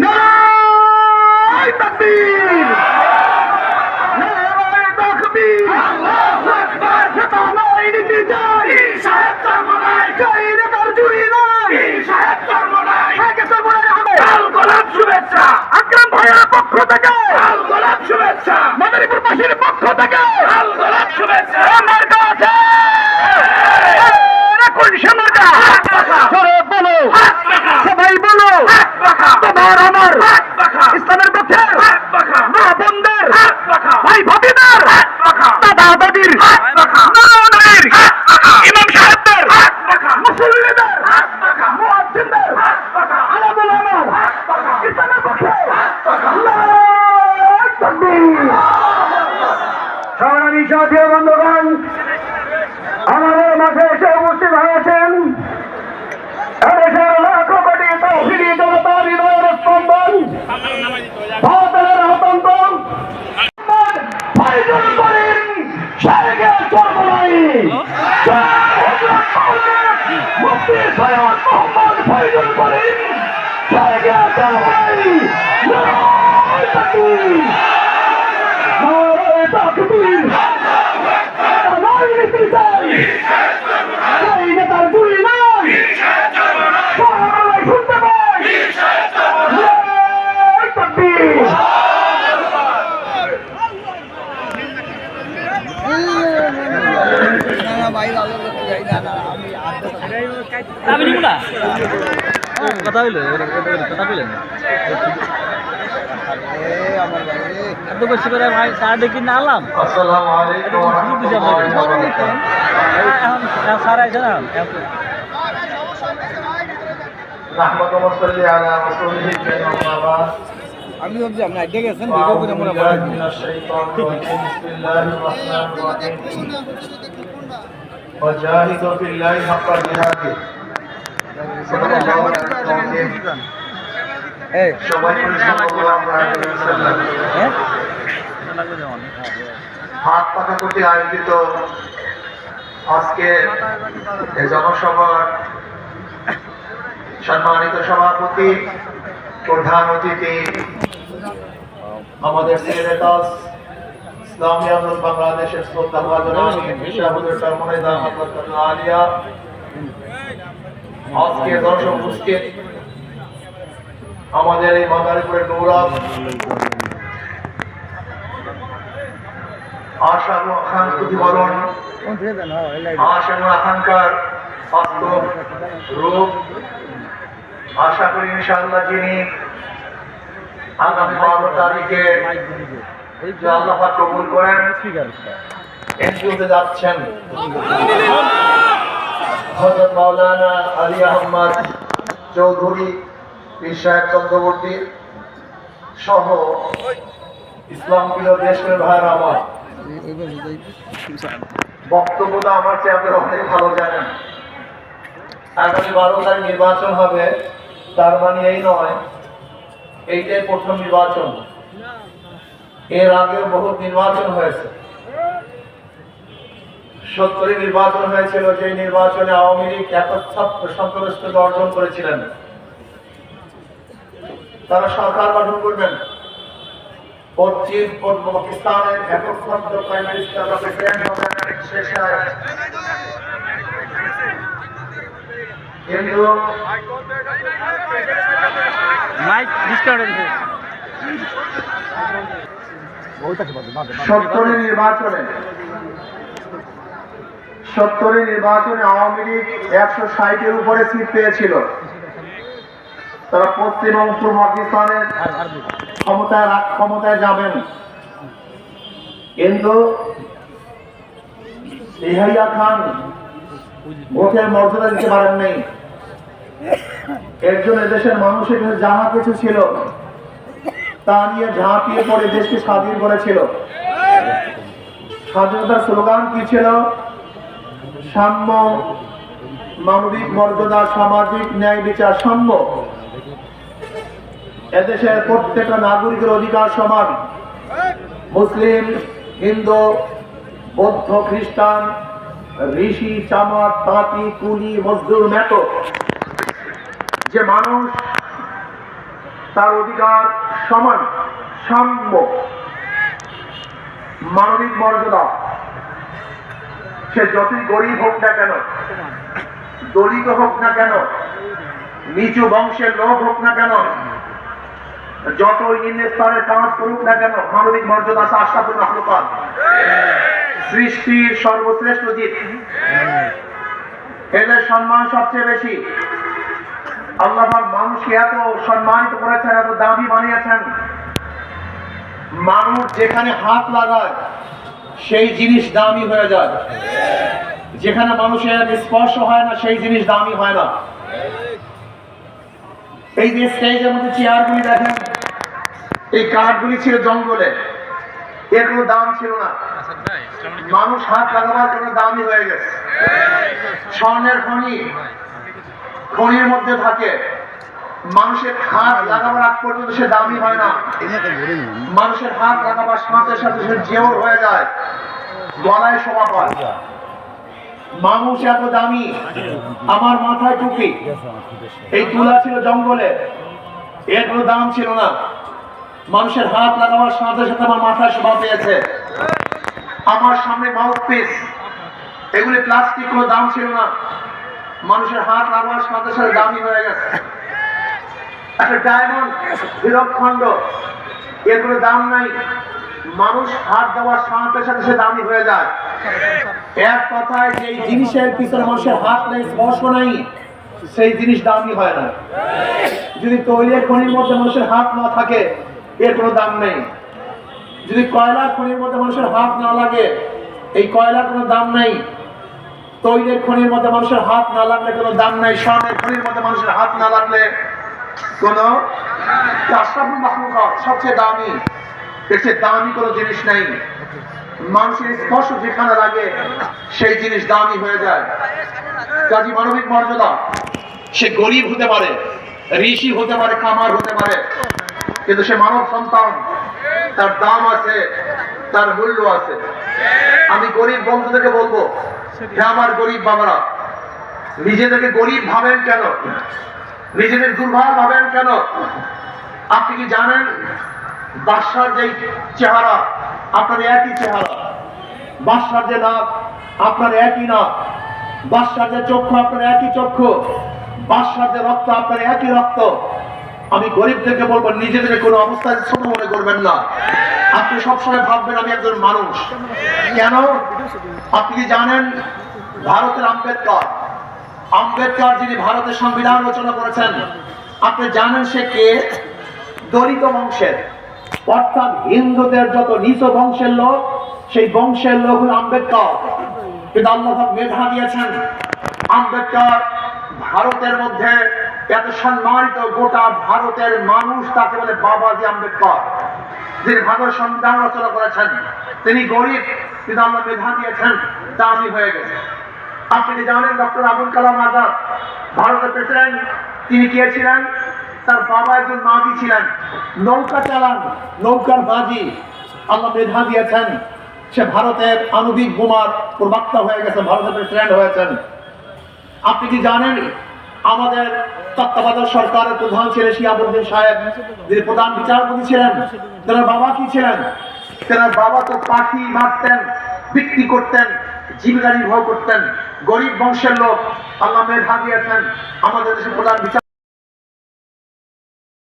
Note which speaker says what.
Speaker 1: নারায়ে তাকবীর, নারায়ে তাকবীর, আল্লাহু আকবার। সেতানাই নীতি যাই, সাহেব চরমনাই, গায়রতার জুড়ি নাই, সাহেব চরমনাই, আগে চরমনাই হবে। লাল গোলাপ শুভেচ্ছা আকরাম ভাইয়ের পক্ষ থেকে, লাল গোলাপ শুভেচ্ছা মাদারীপুরবাসীর পক্ষ থেকে, লাল গোলাপ শুভেচ্ছা। আমার কাছে সবাই বলো তোমার আমার ইসলামের পক্ষে মা বোনদের ভাই ভাবিদের দাদা দাদির ইমাম সাহেবদের মুসল্লিদের মুয়াজ্জিনদের আলাদা আমার ইসলামের পক্ষে আল্লাহু তাকবীর। সংগ্রামী সাথী বন্ধুগণ, আমাদের মাঝে এসে উপস্থিত হয়েছেন এদেশের লাখো কোটি তৌহিদি জনতার হৃদয়ের স্পন্দন, ভারতের আতঙ্ক ফাইজুল করিম শাহেখে চরমনাই, মুফতি সৈয়দ মোহাম্মদ ফাইজুল করিম শাহেখে চরমনাই। নারায়ে তাকবীর, নারায়ে তাকবীর, নারায়ে নীতি চাই, গায়রতার জুড়ি নাই, শুনতে পাই, নারায়ে তাকবীর।
Speaker 2: কথা হইলো কথা বললেন এত বেশি করে ভাই চা দেখি না আনলাম।
Speaker 1: আসসালামু আলাইকুম ওয়া রাহমাতুল্লাহি ওয়া বারাকাতুহু।
Speaker 2: এখন স্যার আইছে না
Speaker 1: রাহমাতুল্লাহি ওয়া সাল্লি আলা রাসূলিহি কারীম।
Speaker 2: আমি ভাবছি আপনি আইডিয়া গেছেন ভিডিও করে মনে পড়ে।
Speaker 1: বিসমিল্লাহির রহমানির রহিম। ওয়াজাহিদু ফিল্লাহি হাক্কা জিহাদি।
Speaker 2: এই
Speaker 1: সবাই সাল্লাল্লাহু আলাইহি ওয়াসাল্লাম হাত পাকা করতে আয়োজিত আজকে এই জনসভার সম্মানিত সভাপতি, প্রধান অতিথি, আমাদের সিলেটাস ইসলামী আন্দোলন বাংলাদেশের শ্রদ্ধাভাজন আলিয়া, আজকে দর্শক উপস্থিত আমাদের এই মাদারীপুরের গৌরব আশা ও আকাঙ্ক্ষা প্রতিফলন, আশা ও আকাঙ্ক্ষার বাস্তব রূপ। আশা করি ইনশাআল্লাহ যিনি আগামী 12 তারিখে যে আল্লাহ পাক কবুল করেন এনজিওতে যাচ্ছেন হযরত মাওলানা আলী আহমদ চৌধুরী পীর সাহেব চন্দ্রবর্তী সহ ইসলাম প্রিয় দেশের ভাইয়েরা আমার, বক্তব্যটা আমার চেয়ে আপনারা অনেক ভালো জানেন। আগামী 12 তারিখ নির্বাচন হবে, তার মানে এই নয় এইটাই প্রথম নির্বাচন। এর আগেও বহুত নির্বাচন হয়েছে। 70 নির্বাচন হয়েছিল, যে নির্বাচনে আওয়ামী লীগ একচ্ছত্র সংখ্যাগরিষ্ঠতা অর্জন করেছিলেন। তারা সরকার গঠন করবেন। পশ্চিম পূর্ব পাকিস্তানের একচ্ছত্র প্রাইম মিনিস্টার প্রেসিডেন্ট হবেন শেখ হাসিনা। কিন্তু 70 নির্বাচনে আওয়ামী লীগ 160-এর উপরে সিট পেয়েছিল। তারা পশ্চিম এবং পূর্ব পাকিস্তানের ক্ষমতায় যাবেন, কিন্তু ইয়াহিয়া খান ভোটের মর্যাদা দিতে পারেন নাই। এর জন্য দেশের মানুষের কাছে যাহা কিছু ছিল তা নিয়ে ঝাঁপিয়ে পড়ে দেশকে স্বাধীন করেছিল। স্বাধীনতার স্লোগান কি ছিল? সাম্য, মানবিক মর্যাদা, সামাজিক ন্যায় বিচার, সাম্য। এদেশের প্রত্যেকটা নাগরিকের অধিকার সমান। মুসলিম, হিন্দু, বৌদ্ধ, খ্রিস্টান, ঋষি, চামার, তাঁতি, কুলি, মজদুর, মেটো, যে মানুষ তার অধিকার সমান, সাম্য, মানবিক মর্যাদা। সে যতই গরিব হোক না কেন, দলিত হোক না কেন, নিচু বংশের লোক হোক না কেন, যতই নিম্ন স্তরের কাজ করুক না কেন, মানবিক মর্যাদা আছে আশরাফুল মাখলুকাত, সৃষ্টির সর্বশ্রেষ্ঠ জীব। এদের সম্মান সবচেয়ে বেশি। আল্লাহ পাক মানুষকে এত সম্মানিত করেছেন, এত দামি বানিয়েছেন, মানুষ যেখানে হাত লাগায় সেই জিনিস দামি হয়ে যায়, যেখানে মানুষের স্পর্শ হয় না সেই জিনিস দামি হয় না। এই যে স্টেজের মধ্যে চেয়ারগুলি দেখেন, এই কাঠগুলি ছিল জঙ্গলে, এর কোনো দাম ছিল না, মানুষ হাত লাগাবার জন্য দামি হয়ে গেছে। স্বর্ণের খনি, খনির মধ্যে থাকে, মানুষের হাত লাগাবার আগ পর্যন্ত সে দামি হয় না, মানুষের হাত লাগাবার সাথে সাথে সে জেওর হয়ে যায়, গলায় শোভা পায়। মানুষ এত দামি, আমার মাথায় টুপি, এই তুলা ছিল জঙ্গলে, এর কোনো দাম ছিল না, মানুষের হাত লাগাবার সাথে সাথে আমার মাথায় শোভা পেয়েছে। আমার সামনে মাউথপিস, এগুলি প্লাস্টিক, কোনো দাম ছিল না, মানুষের হাত লাগাবার সাথে সাথে দামি হয়ে গেছে। একটা ডায়মন্ড, হীরকখণ্ড, এর কোনো দাম নাই, মানুষ হাত দেওয়ার সাথে সাথে সে দামি হয়ে যায়। এক কথায় যেই জিনিসের পিছনে মানুষের হাত নেই, স্পর্শ নাই, সেই জিনিস দামি হয় না। যদি তৈলের খনির মধ্যে মানুষের হাত না থাকে, এর কোনো দাম নেই। যদি কয়লার খনির মধ্যে মানুষের হাত না লাগে, এই কয়লার কোনো দাম নেই। তৈলের খনির মধ্যে মানুষের হাত না লাগলে কোনো দাম নাই। স্বর্ণের খনির মধ্যে মানুষের হাত না লাগলে কোনো, আশরাফুল মাখলুকাত সবচেয়ে দামি, এর চেয়ে দামি কোনো জিনিস নেই। মানুষের স্পর্শ যেখানে লাগে সেই জিনিস দামি হয়ে যায়। কাজী মানবিক মর্যাদা, সে গরিব হতে পারে, ঋষি হতে পারে, কামার হতে পারে, কিন্তু সে মানব সন্তান, তার দাম আছে, তার মূল্য আছে। আমি গরিব বন্ধুদেরকে বলবো, হে আমার গরিব বাবারা, নিজেদেরকে গরিব ভাবেন কেন, নিজেদের দুর্বল ভাবেন কেন? আপনি কি জানেন বাদশার যে চেহারা আপনার একই চেহারা, বাদশার যে নাক আপনার একই নাক, বাদশার যে চক্ষু আপনার একই চক্ষু, বাদশার যে রক্ত আপনার একই রক্ত। আমি গরিবদেরকে বলবো, নিজেদেরকে কোনো অবস্থায় ছোট মনে করবেন না। আপনি সবসময় ভাববেন আমি একজন মানুষ। কেন? আপনি কি জানেন ভারতের আম্বেদকর, আম্বেদকর যিনি ভারতের সংবিধান রচনা করেছেন, আপনি জানেন সে কে? দলিত বংশের, অর্থাৎ হিন্দুদের যত নিচ বংশের লোক, সেই বংশের লোক হল আম্বেদকর। কিন্তু আল্লাহ মেধা দিয়েছেন, আম্বেদকর ভারতের মধ্যে এত সম্মানিত, গোটা ভারতের মানুষ তাকে বলে বাবাজি আম্বেদকর, যিনি ভারতের সংবিধান রচনা করেছেন। তিনি গরিব, কিন্তু আল্লাহ মেধা দিয়েছেন, দামি হয়ে গেছে। আপনি কি জানেন ডক্টর আবুল কালাম আজাদ ভারতের প্রেসিডেন্ট, তিনি কে ছিলেন? তার বাবা একজন মাঝি ছিলেন, নৌকা চালান, নৌকার মাঝি। আল্লাহ মেধা দিয়েছেন, সে ভারতের আণবিক বোমার প্রবক্তা হয়ে গেছে, ভারতের প্রেসিডেন্ট হয়েছেন। আপনি কি জানেন আমাদের তত্ত্বাবধায়ক সরকারের প্রধান ছিলেন শিহাবুদ্দিন সাহেব, যিনি প্রধান বিচারপতি ছিলেন। তেনার বাবা কি ছিলেন? তেনার বাবা তো পাখি মারতেন, বিক্রি করতেন, জীবিকা নির্বাহ করতেন, গরিব বংশের লোক। আল্লাহ মেধা দিয়েছেন, আমাদের দেশের প্রধান বিচার